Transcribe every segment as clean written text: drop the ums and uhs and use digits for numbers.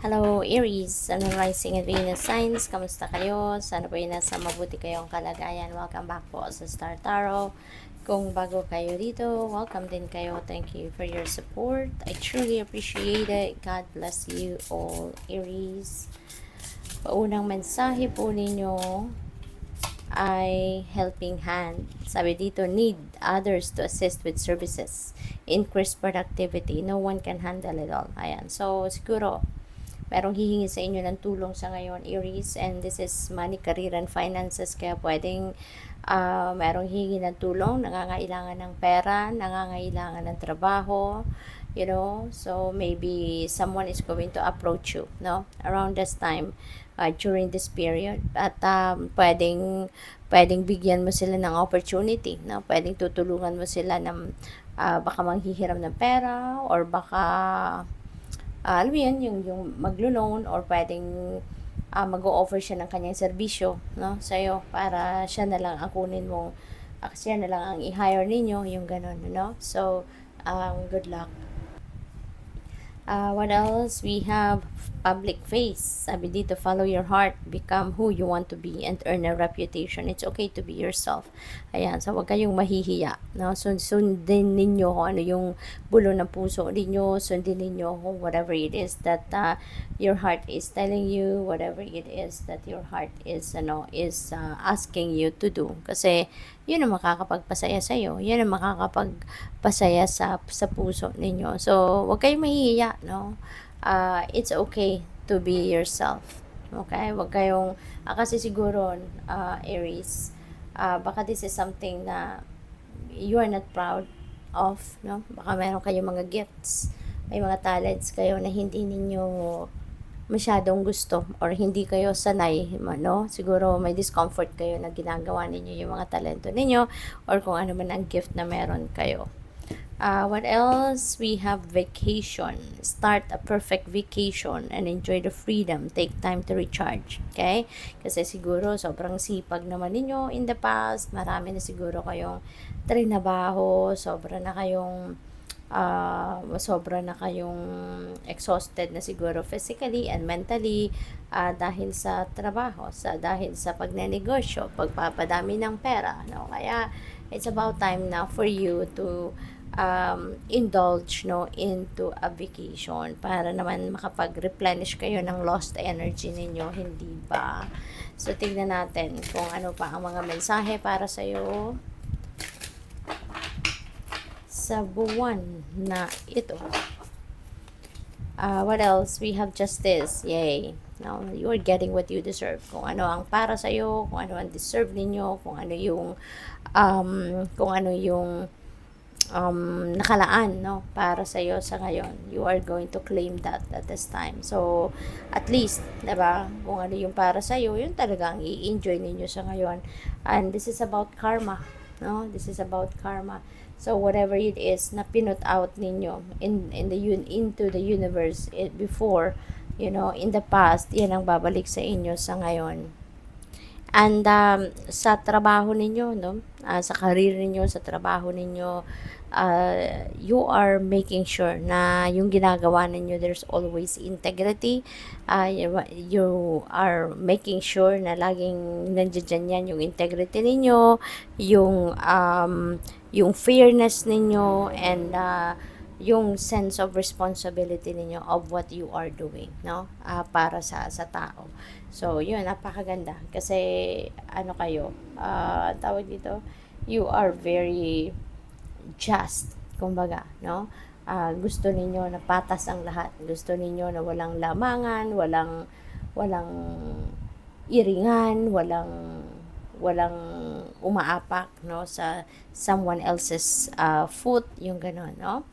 Hello Aries, Sun Rising and Venus Signs, kamusta kayo? Sana po nasa mabuti kayong kalagayan. Welcome back po sa Star Tarot. Kung bago kayo dito, welcome din kayo. Thank you for your support. I truly appreciate it. God bless you all, Aries. Paunang mensahe po ninyo ay helping hand. Sabi dito, need others to assist with services. Increase productivity. No one can handle it all. Ayan. So, siguro, merong hihingi sa inyo ng tulong sa ngayon, Aries, and this is money, career, and finances, kaya pwedeng merong hihingi ng tulong, nangangailangan ng pera, nangangailangan ng trabaho, so maybe someone is going to approach you, no, around this time, during this period, at pwedeng bigyan mo sila ng opportunity, no, pwedeng tutulungan mo sila ng baka manghihiram ng pera, or baka alam mo yun, yung maglo-loan, or pwedeng mag-o-offer siya ng kanyang serbisyo, no, sa'yo, para siya na lang ang kunin mo, siya na lang ang i-hire ninyo, yung ganun, no? So, good luck. What else? We have public face. Sabi dito, follow your heart, become who you want to be, and earn a reputation. It's okay to be yourself. Ayan, so huwag kayong mahihiya. No? Sundin ninyo kung ano yung bulo ng puso ninyo. Sundin ninyo kung whatever it is that your heart is telling you, whatever it is that your heart is asking you to do. Kasi yun ang makakapagpasaya sa iyo. Yun ang makakapagpasaya sa puso ninyo. So, huwag kayong mahihiya, no? It's okay to be yourself. Okay? Huwag kayong, kasi siguro, Aries, baka this is something na you are not proud of, no? Baka meron kayong mga gifts, may mga talents kayo na hindi ninyo masyadong gusto, or hindi kayo sanay, no? Siguro may discomfort kayo na ginagawa ninyo yung mga talento ninyo, or kung ano man ang gift na meron kayo. What else? We have vacation. Start a perfect vacation and enjoy the freedom. Take time to recharge. Okay? Kasi siguro sobrang sipag naman ninyo in the past. Marami na siguro kayong trinabaho. Sobra na kayong exhausted na siguro physically and mentally, dahil sa trabaho, dahil sa pagnenegosyo, pagpapadami ng pera, no? Kaya it's about time now for you to indulge, no, into a vacation, para naman makapag-replenish kayo ng lost energy ninyo, hindi ba? So, tignan natin kung ano pa ang mga mensahe para sa'yo sa buwan na ito. What else? We have justice. Yay. Now, you are getting what you deserve. Kung ano ang para sa'yo, kung ano ang deserve ninyo, kung ano yung nakalaan, no, para sa iyo sa ngayon, you are going to claim that at this time. So at least, diba, kung ano yung para sa iyo, yun talaga ang i-enjoy ninyo sa ngayon. And this is about karma, no? This is about karma. So whatever it is na pinut out ninyo into the universe before, in the past, yan ang babalik sa inyo sa ngayon. And sa trabaho ninyo, no, sa career ninyo, sa trabaho ninyo, you are making sure na yung ginagawa ninyo, there's always integrity. You are making sure na laging nandiyan yan yung integrity ninyo, yung fairness ninyo, and yung sense of responsibility ninyo of what you are doing, no, para sa tao. So yun, napakaganda kasi kayo, tawag dito, you are very just, kumbaga, no. Gusto ninyo na patas ang lahat, gusto ninyo na walang lamangan, walang iringan, walang umaapak, no, sa someone else's foot, yung gano'n, no.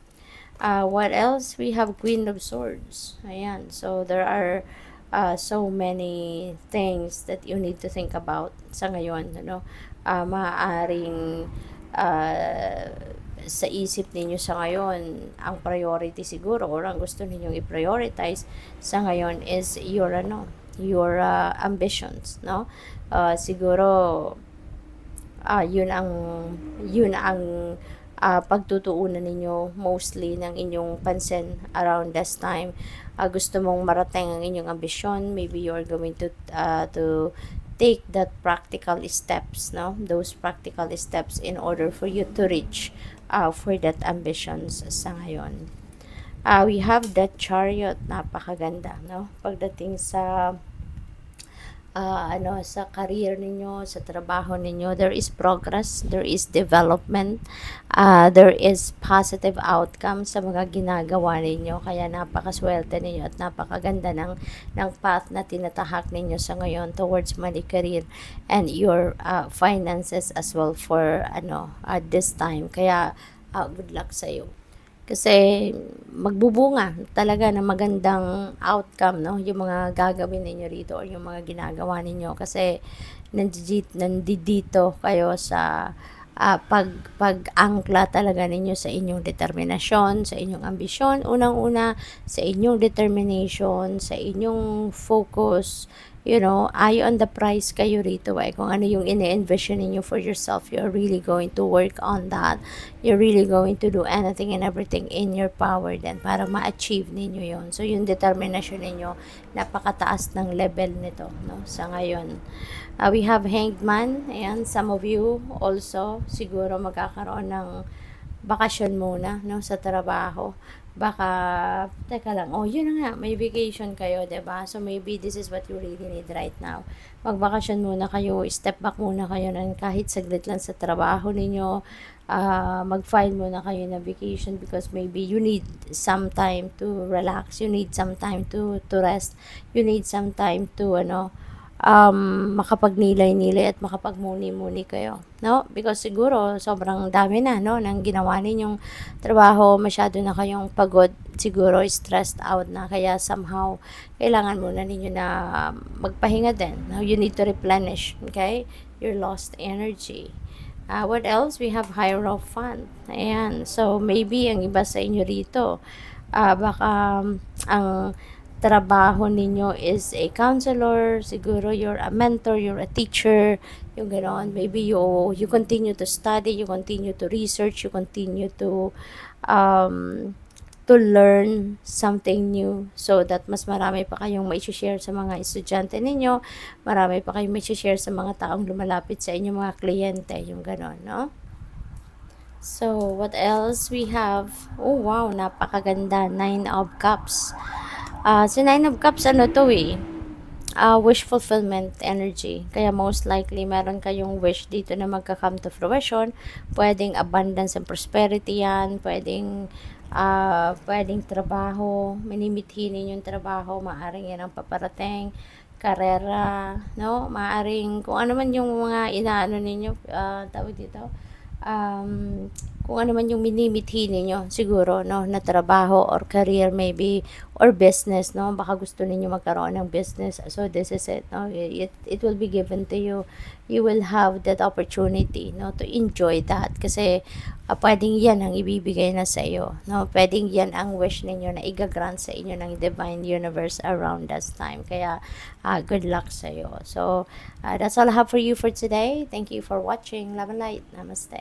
What else? We have Queen of Swords. Ayan. So, there are so many things that you need to think about sa ngayon. Maaaring sa isip ninyo sa ngayon, ang priority siguro, or ang gusto ninyong i-prioritize sa ngayon is your ambitions, no? Siguro, yun ang pagtutuunan ninyo mostly ng inyong pansin around this time. Gusto mong marating ang inyong ambisyon, maybe you're going to take that practical steps, no? Those practical steps in order for you to reach for that ambitions sa ngayon. We have that Chariot, napakaganda, no? Pagdating sa sa career ninyo, sa trabaho ninyo, there is progress, there is development, there is positive outcome sa mga ginagawa ninyo. Kaya napakaswerte ninyo at napakaganda ng path na tinatahak ninyo sa ngayon towards money, career, and your finances as well for at this time. Kaya good luck sa iyo. Kasi magbubunga talaga ng magandang outcome, no? Yung mga gagawin ninyo rito or yung mga ginagawa ninyo. Kasi nandito kayo sa pag-angkla talaga ninyo sa inyong determinasyon, sa inyong ambisyon, unang-una sa inyong determination, sa inyong focus, eye on the prize kayo rito kung ano yung ine-envision ninyo for yourself, you're really going to work on that. You're really going to do anything and everything in your power then para ma-achieve ninyo yon. So yung determination ninyo, napakataas ng level nito, no, sa ngayon. We have Hanged Man, and some of you also siguro magkakaroon ng bakasyon muna, no, sa trabaho. Baka, teka lang, yun na nga, may vacation kayo, 'di ba? So maybe this is what you really need right now. Magbakasyon muna kayo, step back muna kayo ng kahit saglit lang sa trabaho ninyo. Mag-file muna kayo na vacation because maybe you need some time to relax, you need some time to rest, you need some time to makapagnilay-nilay at makapagmuni-muni kayo, no? Because siguro sobrang dami na, no, ng ginawa ninyong trabaho, masyado na kayong pagod, siguro stressed out na, kaya somehow kailangan muna ninyo na magpahinga din. Now you need to replenish, okay, your lost energy. What else? We have Hierophant. Ayan. So maybe ang iba sa inyo rito, baka ang trabaho ninyo is a counselor, siguro you're a mentor, you're a teacher, yung gano'n. Maybe you continue to study, you continue to research, you continue to learn something new so that mas marami pa kayong mai-share sa mga estudyante ninyo, marami pa kayong mai-share sa mga taong lumalapit sa inyo, mga kliyente, yung gano'n, no? So, what else we have? Oh, wow, napakaganda. 9 of Cups. Si Nine of Cups, wish fulfillment energy. Kaya most likely, meron kayong wish dito na magka-come to fruition. Pwedeng abundance and prosperity yan. Pwedeng trabaho. Minimithi ninyo yung trabaho. Maaring yan ang paparating. Karera, no? Maaring, kung ano man yung mga inaano ninyo, tawag dito, kung ano man yung minimithi ninyo siguro, no, na trabaho or career maybe or business, no, baka gusto ninyo magkaroon ng business, so this is it, no, it will be given to you. You will have that opportunity, no, to enjoy that kasi pwedeng yan ang ibibigay na sa iyo, no, pwedeng yan ang wish ninyo na igagrant sa inyo ng divine universe around this time. Kaya good luck sa iyo. So that's all I have for you for today. Thank you for watching. Love and light. Namaste.